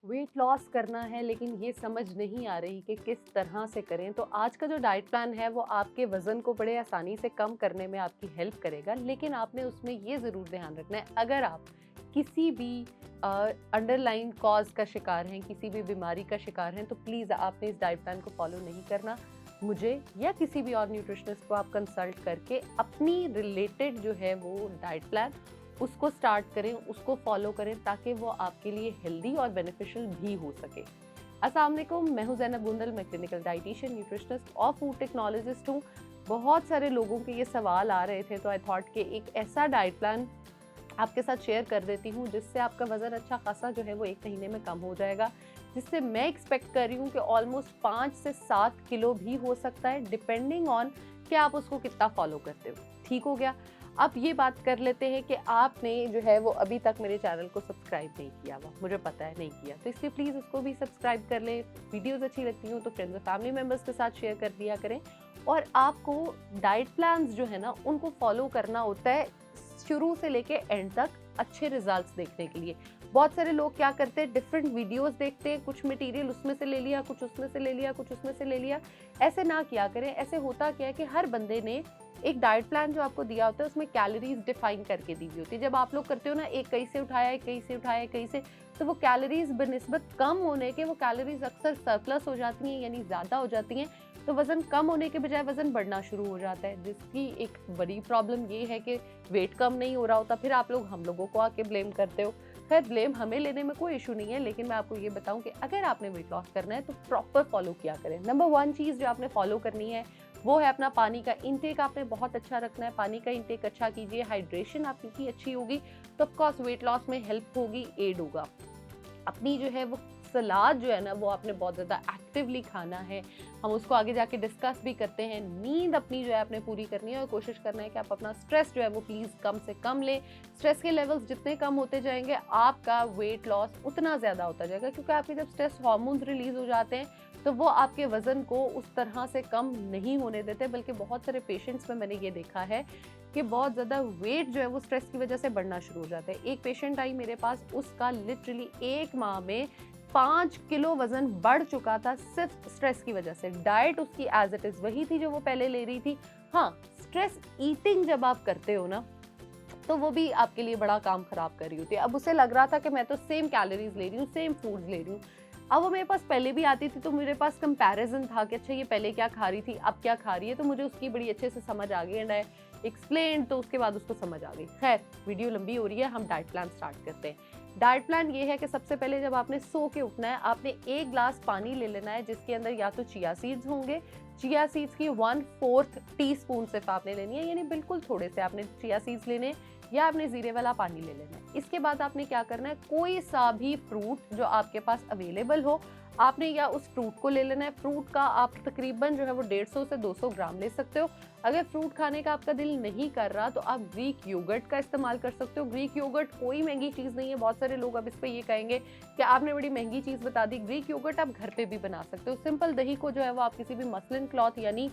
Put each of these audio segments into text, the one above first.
Weight loss करना है लेकिन ये समझ नहीं आ रही कि किस तरह से करें, तो आज का जो डाइट प्लान है वो आपके वज़न को बड़े आसानी से कम करने में आपकी हेल्प करेगा। लेकिन आपने उसमें ये ज़रूर ध्यान रखना है, अगर आप किसी भी अंडरलाइन कॉज़ का शिकार हैं, किसी भी बीमारी का शिकार हैं, तो प्लीज़ आपने इस डाइट प्लान को फॉलो नहीं करना। मुझे या किसी भी और न्यूट्रिशनिस्ट को आप कंसल्ट करके अपनी रिलेटेड जो है वो डाइट प्लान उसको स्टार्ट करें, उसको फॉलो करें, ताकि वो आपके लिए हेल्दी और बेनिफिशियल भी हो सके। अस्सलाम वालेकुम, मैं हूं ज़ैनब गुंदल, मैं क्लिनिकल डाइटिशियन, न्यूट्रिशनिस्ट और फूड टेक्नोलॉजिस्ट हूं। बहुत सारे लोगों के ये सवाल आ रहे थे, तो आई थॉट कि एक ऐसा डाइट प्लान आपके साथ शेयर कर देती हूँ जिससे आपका वज़न अच्छा खासा जो है वो 1 महीने में कम हो जाएगा, जिससे मैं एक्सपेक्ट कर रही हूँ कि ऑलमोस्ट 5 से 7 किलो भी हो सकता है, डिपेंडिंग ऑन कि आप उसको कितना फॉलो करते हो। ठीक हो गया? अब ये बात कर लेते हैं कि आपने जो है वो अभी तक मेरे चैनल को सब्सक्राइब नहीं किया हुआ, मुझे पता है नहीं किया, तो इसलिए प्लीज़ उसको भी सब्सक्राइब कर लें। वीडियोज़ अच्छी लगती हूँ तो फ्रेंड्स और फैमिली मेम्बर्स के साथ शेयर कर दिया करें। और आपको डाइट प्लान्स जो है ना उनको फॉलो करना होता है शुरू से लेके एंड तक अच्छे रिजल्ट्स देखने के लिए। बहुत सारे लोग क्या करते हैं, डिफरेंट वीडियोस देखते हैं, कुछ मटेरियल उसमें से ले लिया, कुछ उसमें से ले लिया, कुछ उसमें से ले लिया। ऐसे ना किया करें। ऐसे होता क्या है कि हर बंदे ने एक डाइट प्लान जो आपको दिया होता है उसमें कैलोरीज डिफाइन करके दी हुई होती है। जब आप लोग करते हो ना, एक कहीं से उठाया, एक कहीं से उठाया, कहीं से, तो वो कैलोरीज बनिस्बत कम होने के वो कैलोरीज अक्सर सरप्लस हो जाती हैं, यानी ज़्यादा हो जाती हैं। तो वज़न कम होने के बजाय वज़न बढ़ना शुरू हो जाता है, जिसकी एक बड़ी प्रॉब्लम ये है कि वेट कम नहीं हो रहा होता, फिर आप लोग हम लोगों को आके ब्लेम करते हो। खैर, ब्लेम हमें लेने में कोई इशू नहीं है, लेकिन मैं आपको ये बताऊं कि अगर आपने वेट लॉस करना है तो प्रॉपर फॉलो किया करें। नंबर 1 चीज़ जो आपने फॉलो करनी है वो है अपना पानी का इंटेक। आपने बहुत अच्छा रखना है, पानी का इंटेक अच्छा कीजिए, हाइड्रेशन आपकी अच्छी होगी तो ऑफकोर्स वेट लॉस में हेल्प होगी, एड होगा। अपनी जो है वो सलाद जो है ना वो आपने बहुत ज़्यादा एक्टिवली खाना है, हम उसको आगे जाके डिस्कस भी करते हैं। नींद अपनी जो है आपने पूरी करनी है और कोशिश करना है कि आप अपना स्ट्रेस जो है वो प्लीज़ कम से कम लें। स्ट्रेस के लेवल्स जितने कम होते जाएंगे आपका वेट लॉस उतना ज़्यादा होता जाएगा, क्योंकि आपके जब स्ट्रेस हार्मोन्स रिलीज हो जाते हैं तो वो आपके वज़न को उस तरह से कम नहीं होने देते, बल्कि बहुत सारे पेशेंट्स में मैंने ये देखा है कि बहुत ज़्यादा वेट जो है वो स्ट्रेस की वजह से बढ़ना शुरू हो जाता है। एक पेशेंट आई मेरे पास, उसका लिटरली 1 माह में 5 किलो वज़न बढ़ चुका था सिर्फ स्ट्रेस की वजह से। डाइट उसकी एज इट इज़ वही थी जो वो पहले ले रही थी। हाँ, स्ट्रेस ईटिंग जब आप करते हो ना तो वो भी आपके लिए बड़ा काम खराब कर रही होती है। अब उसे लग रहा था कि मैं तो सेम कैलोरीज ले रही हूँ, सेम फूड्स ले रही हूँ। अब वो मेरे पास पहले भी आती थी तो मेरे पास कंपैरिजन था कि अच्छा ये पहले क्या खा रही थी, अब क्या खा रही है, तो मुझे उसकी बड़ी अच्छे से समझ आ गई एंड आई एक्सप्लेन, तो उसके बाद उसको समझ आ गई। खैर, वीडियो लंबी हो रही है, हम डाइट प्लान स्टार्ट करते हैं। डाइट प्लान ये है कि सबसे पहले जब आपने सो के उठना है, आपने 1 ग्लास पानी ले लेना है जिसके अंदर या तो चिया सीड्स होंगे। चिया सीड्स की 1/4 टीस्पून सिर्फ आपने लेनी है, यानी बिल्कुल थोड़े से आपने चिया सीड्स लेने, या आपने जीरे वाला पानी ले लेना है। इसके बाद आपने क्या करना है, कोई सा भी फ्रूट जो आपके पास अवेलेबल हो आपने या उस फ्रूट को ले लेना है। फ्रूट का आप तकरीबन जो है वो 150 से 200 ग्राम ले सकते हो। अगर फ्रूट खाने का आपका दिल नहीं कर रहा तो आप ग्रीक योगर्ट का इस्तेमाल कर सकते हो। ग्रीक योगर्ट कोई महंगी चीज़ नहीं है। बहुत सारे लोग अब इस पर ये कहेंगे कि आपने बड़ी महंगी चीज़ बता दी। ग्रीक योगर्ट आप घर पे भी बना सकते हो। सिंपल दही को जो है वो आप किसी भी मसलिन क्लॉथ यानी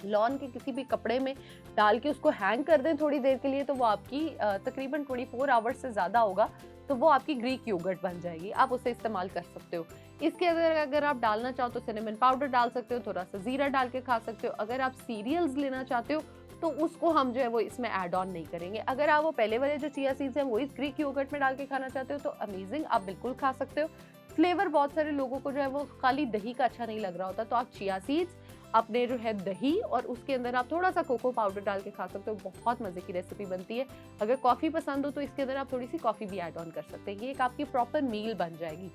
लॉन के किसी भी कपड़े में डाल के उसको हैंग कर दें थोड़ी देर के लिए, तो वो आपकी तकरीबन 24 आवर्स से ज़्यादा होगा तो वो आपकी ग्रीक योगर्ट बन जाएगी। आप उसे इस्तेमाल कर सकते हो। इसके अगर आप डालना चाहो तो सिनेमन पाउडर डाल सकते हो, थोड़ा सा जीरा डाल के खा सकते हो। अगर आप सीरियल्स लेना चाहते हो तो उसको हम जो है वो इसमें ऐड ऑन नहीं करेंगे। अगर आप वो पहले वाले जो चिया सीड्स हैं वो इस ग्रीक योगर्ट में डाल के खाना चाहते हो तो अमेजिंग, आप बिल्कुल खा सकते हो। फ्लेवर बहुत सारे लोगों को जो है वो खाली दही का अच्छा नहीं लग रहा होता, तो आप चिया सीड्स, अपने जो है दही, और उसके अंदर आप थोड़ा सा कोको पाउडर डाल के खा सकते हो। बहुत मज़े की रेसिपी बनती है। अगर कॉफ़ी पसंद हो तो इसके अंदर आप थोड़ी सी कॉफ़ी भी ऐड ऑन कर सकते हैं। ये एक आपकी प्रॉपर मील बन जाएगी,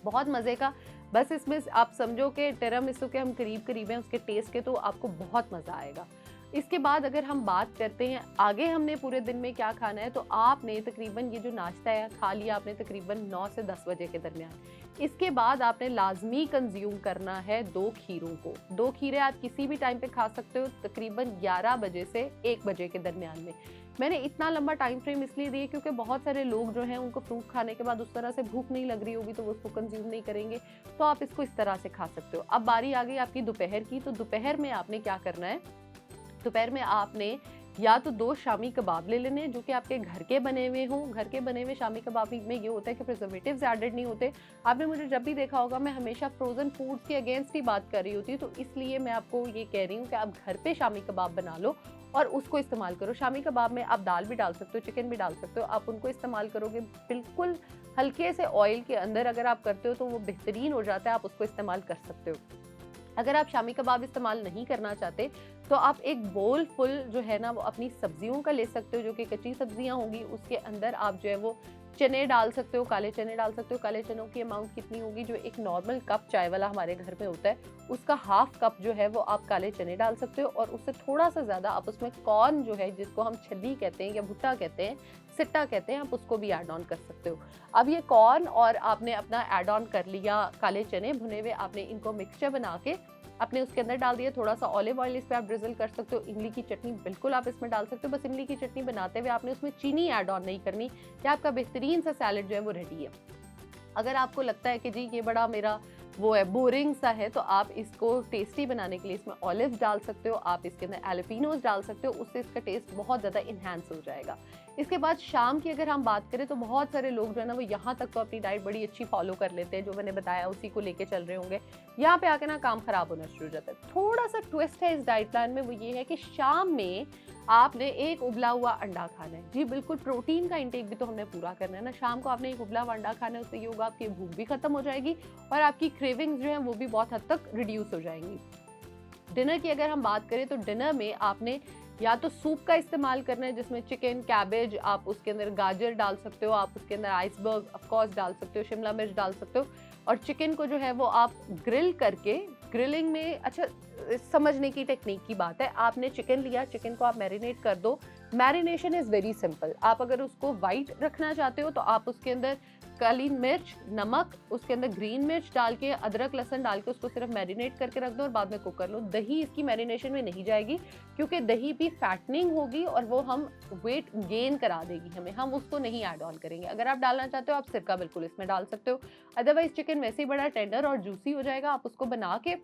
बहुत मज़े का। बस इसमें आप समझो कि टिरामिसू के हम करीब करीब हैं उसके टेस्ट के, तो आपको बहुत मज़ा आएगा। इसके बाद अगर हम बात करते हैं आगे हमने पूरे दिन में क्या खाना है, तो आपने तकरीबन ये जो नाश्ता है खा लिया आपने तकरीबन 9 से 10 बजे के दरमियान। इसके बाद आपने लाजमी कंज्यूम करना है 2 खीरों को। 2 खीरे आप किसी भी टाइम पे खा सकते हो, तकरीबन 11 बजे से 1 बजे के दरमियान में। मैंने इतना लंबा टाइम फ्रेम इसलिए दिया क्योंकि बहुत सारे लोग जो हैं उनको फ्रूट खाने के बाद उस तरह से भूख नहीं लग रही होगी तो वो उसको कंज्यूम नहीं करेंगे, तो आप इसको इस तरह से खा सकते हो। अब बारी आ गई आपकी दोपहर की, तो दोपहर में आपने क्या करना है, दोपहर में आपने या तो 2 शामी कबाब ले लेने जो कि आपके घर के बने हुए हों। घर के बने हुए शामी कबाब में ये होता है कि प्रिजर्वेटिव्स एडेड नहीं होते। आपने मुझे जब भी देखा होगा मैं हमेशा फ्रोज़न फूड्स के अगेंस्ट ही बात कर रही होती हूँ, तो इसलिए मैं आपको ये कह रही हूँ कि आप घर पे शामी कबाब बना लो और उसको इस्तेमाल करो। शामी कबाब में आप दाल भी डाल सकते हो, चिकन भी डाल सकते हो। आप उनको इस्तेमाल करोगे बिल्कुल हल्के से ऑयल के अंदर अगर आप करते हो तो वो बेहतरीन हो जाता है, आप उसको इस्तेमाल कर सकते हो। अगर आप शामी कबाब इस्तेमाल नहीं करना चाहते तो आप एक बोल फुल जो है ना वो अपनी सब्जियों का ले सकते हो, जो कि कच्ची सब्जियां होंगी। उसके अंदर आप जो है वो चने डाल सकते हो, काले चने डाल सकते हो। काले चनों की अमाउंट कितनी होगी, जो एक नॉर्मल कप चाय वाला हमारे घर में होता है उसका हाफ कप जो है वो आप काले चने डाल सकते हो, और उससे थोड़ा सा ज़्यादा आप उसमें कॉर्न जो है जिसको हम छली कहते हैं या भुट्टा कहते हैं, सिट्टा कहते हैं, आप उसको भी ऐड ऑन कर सकते हो। अब ये कॉर्न और आपने अपना ऐड ऑन कर लिया काले चने भुने हुए, आपने इनको मिक्सचर बना के आपने उसके अंदर डाल दिया। थोड़ा सा ऑलिव ऑयल इस पे आप ड्रिजल कर सकते हो। इमली की चटनी बिल्कुल आप इसमें डाल सकते हो। बस इमली की चटनी बनाते हुए आपने उसमें चीनी ऐड ऑन नहीं करनी, या आपका बेहतरीन सा सैलेड जो है वो रेडी है। अगर आपको लगता है कि जी ये बड़ा मेरा वो है बोरिंग सा है, तो आप इसको टेस्टी बनाने के लिए इसमें ऑलिव डाल सकते हो, आप इसके अंदर एलोपिनोज डाल सकते हो, उससे इसका टेस्ट बहुत ज़्यादा इन्हांस हो जाएगा। इसके बाद शाम की अगर हम बात करें तो बहुत सारे लोग जो है ना वो यहाँ तक तो अपनी डाइट बड़ी अच्छी फॉलो कर लेते हैं, जो मैंने बताया उसी को लेके चल रहे होंगे। यहाँ पे आके ना काम खराब होना शुरू हो जाता है। थोड़ा सा ट्विस्ट है इस डाइट प्लान में, वो ये है कि शाम में आपने एक उबला हुआ अंडा खाना है। जी बिल्कुल, प्रोटीन का इंटेक भी तो हमने पूरा करना है ना। शाम को आपने एक उबला हुआ अंडा खाना है, उससे ये होगा आपकी भूख भी खत्म हो जाएगी और आपकी क्रेविंग्स जो है वो भी बहुत हद तक रिड्यूस हो जाएंगी। डिनर की अगर हम बात करें तो डिनर में आपने या तो सूप का इस्तेमाल करना है जिसमें चिकन, कैबेज, आप उसके अंदर गाजर डाल सकते हो, आप उसके अंदर आइसबर्ग ऑफ कोर्स डाल सकते हो, शिमला मिर्च डाल सकते हो, और चिकन को जो है वो आप ग्रिल करके, ग्रिलिंग में अच्छा समझने की टेक्निक की बात है। आपने चिकन लिया, चिकन को आप मैरिनेट कर दो। Marination is very simple. आप अगर उसको वाइट रखना चाहते हो तो आप उसके अंदर काली मिर्च, नमक, उसके अंदर ग्रीन मिर्च डाल के, अदरक लहसुन डाल के उसको सिर्फ मैरिनेट करके रख दो और बाद में कुक कर लो। दही इसकी मैरिनेशन में नहीं जाएगी क्योंकि दही भी फैटनिंग होगी और वो हम वेट गेन करा देगी हमें, हम उसको नहीं ऐड ऑन करेंगे। अगर आप डालना चाहते हो आप सिरका बिल्कुल इसमें डाल सकते हो, अदरवाइज चिकन वैसे ही बड़ा टेंडर और जूसी हो जाएगा। आप उसको बना के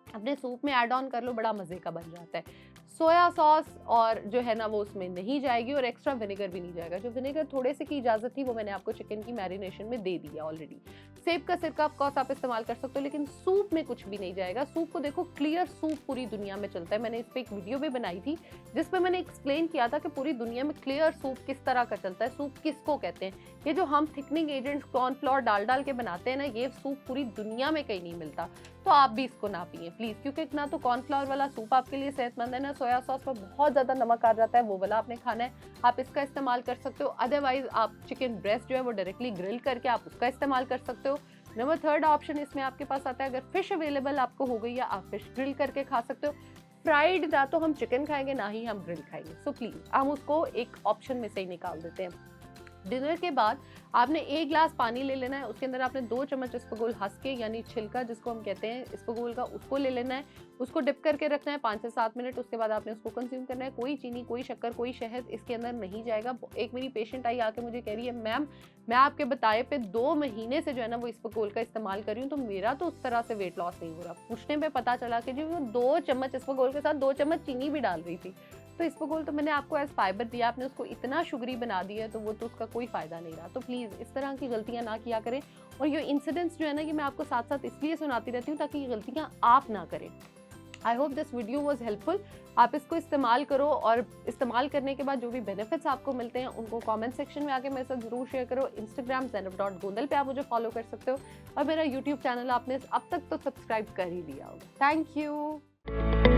अपने सूप में ऐड ऑन कर लो, बड़ा मज़े का बन जाता है। सोया सॉस और जो है ना वो उसमें नहीं जाएगी और एक्स्ट्रा विनेगर भी नहीं जाएगा। जो विनेगर थोड़े से की इजाज़त थी वो मैंने आपको चिकन की मैरिनेशन में दे दिया ऑलरेडी। सेब का सिरका ऑफ कोर्स आप इस्तेमाल कर सकते हो, लेकिन सूप में कुछ भी नहीं जाएगा। सूप को देखो, क्लियर सूप पूरी दुनिया में चलता है। मैंने इस पर एक वीडियो भी बनाई थी जिसपे मैंने एक्सप्लेन किया था कि पूरी दुनिया में क्लियर सूप किस तरह का चलता है, सूप किसको कहते हैं। ये जो हम थिकनिंग एजेंट कॉर्नफ्लोर डाल डाल के बनाते हैं ना, ये सूप पूरी दुनिया में कहीं नहीं मिलता। तो आप भी इसको ना पिए प्लीज़, क्योंकि ना तो कॉर्नफ्लावर वाला सूप आपके लिए सेहतमंद है, ना सोया सॉस पर बहुत ज़्यादा नमक आ जाता है, वो वाला आपने खाना है। आप इसका इस्तेमाल कर सकते हो। अदरवाइज आप चिकन ब्रेस्ट जो है वो डायरेक्टली ग्रिल करके आप उसका इस्तेमाल कर सकते हो। नंबर थर्ड ऑप्शन इसमें आपके पास आता है, अगर फिश अवेलेबल आपको हो गई है आप फिश ग्रिल करके खा सकते हो। फ्राइड ना तो हम चिकन खाएंगे ना ही हम ग्रिल खाएंगे, सो प्लीज़ हम उसको एक ऑप्शन में से ही निकाल देते हैं। डिनर के बाद आपने 1 ग्लास पानी ले लेना है, उसके अंदर आपने 2 चम्मच इसबगोल हंसके यानी छिलका जिसको हम कहते हैं इसबगोल का, उसको ले लेना है। उसको डिप करके रखना है 5 से 7 मिनट। उसके बाद आपने उसको कंज्यूम करना है। कोई चीनी, कोई शक्कर, कोई शहद इसके अंदर नहीं जाएगा। एक मेरी पेशेंट आई आके मुझे कह रही है, मैम मैं आपके बताए पे 2 महीने से जो है ना वो इसबगोल का इस्तेमाल कर रही हूँ, तो मेरा तो उस तरह से वेट लॉस नहीं हो रहा। पूछने पे पता चला कि जी वो 2 चम्मच इसबगोल के साथ 2 चम्मच चीनी भी डाल रही थी। तो इसबगोल तो मैंने आपको एज फाइबर दिया, आपने उसको इतना शुगरी बना दिया है तो वो तो उसका कोई फ़ायदा नहीं रहा। तो प्लीज़ इस तरह की गलतियाँ ना किया करें। और ये इंसिडेंट्स जो है ना कि मैं आपको साथ साथ इसलिए सुनाती रहती हूँ ताकि ये गलतियाँ आप ना करें। I hope this video was helpful. आप इसको इस्तेमाल करो और इस्तेमाल करने के बाद जो भी बेनिफिट्स आपको मिलते हैं उनको कमेंट सेक्शन में आके मेरे साथ ज़रूर शेयर करो। इंस्टाग्राम zainab.gondal पे आप मुझे फॉलो कर सकते हो और मेरा यूट्यूब चैनल आपने अब तक तो सब्सक्राइब कर ही लिया होगा। Thank you.